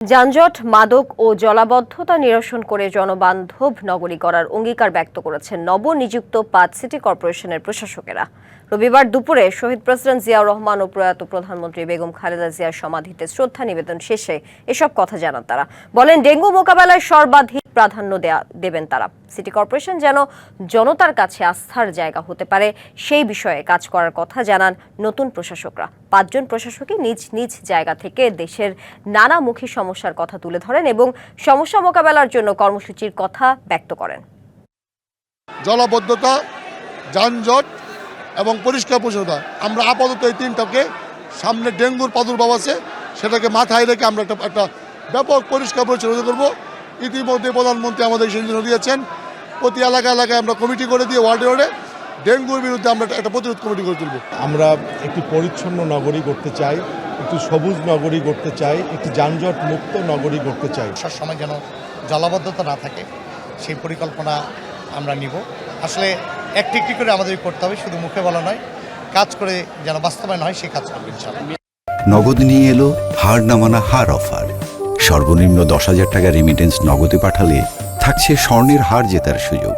যানজট, মাদক ও জলাবদ্ধতা নিরসন করে জনবান্ধব নগরী গড়ার অঙ্গীকার ব্যক্ত করেছেন নবনিযুক্ত ৫ সিটি কর্পোরেশনের প্রশাসকেরা। রবিবার দুপুরে শহীদ প্রেসিডেন্ট জিয়াউর রহমান ও প্রয়াত প্রধানমন্ত্রী বেগম খালেদা জিয়ার সমাধিতে শ্রদ্ধা নিবেদন শেষে এসব কথা জানান তারা। বলেন, ডেঙ্গু মোকাবেলায় সর্বাধিক প্রাধান্য দেবেন তারা। সিটি কর্পোরেশন যেন জনতার কাছে আস্থার জায়গা হতে পারে সেই বিষয়ে কাজ করার কথা জানান নতুন প্রশাসকরা। ৫ জন প্রশাসকই নিজ নিজ জায়গা থেকে দেশের নানামুখী সমস্যার কথা তুলে ধরেন এবং সমস্যা মোকাবেলার জন্য কর্মসূচির কথা ব্যক্ত করেন। জলাবদ্ধতা, যানজট এবং পরিষ্কার পরিচ্ছন্নতা, আমরা আপাতত এই তিনটাকে, সামনে ডেঙ্গুর প্রাদুর্ভাব আছে সেটাকে মাথায় রেখে আমরা একটা ব্যাপক পরিষ্কার পরিচ্ছন্নতা করব। ইতিমধ্যে প্রধানমন্ত্রী আমাদের সিদ্ধান্ত দিয়েছেন, প্রতি এলাকায় আমরা কমিটি করে দিয়ে ওয়ার্ডে ডেঙ্গুর বিরুদ্ধে আমরা একটা প্রতিরোধ কমিটি করে তুলব। আমরা একটি পরিচ্ছন্ন নগরী করতে চাই, একটি সবুজ নগরী করতে চাই, একটি যানজট মুক্ত নগরী করতে চাই। সবসময় যেন জলাবদ্ধতা না থাকে সেই পরিকল্পনা আমরা নিব। আসলে একটি একটি করে আমাদের করতে হবে, শুধু মুখে বলা নয়, কাজ করে যেন বাস্তবায়ন হয় সেই কাজ করবে ইনশাআল্লাহ। নগদ নিয়ে এলো হার না মানা হার অফার। সর্বনিম্ন ১০,০০০ টাকা রেমিটেন্স নগদে পাঠালে থাকছে স্বর্ণের হার জেতার সুযোগ।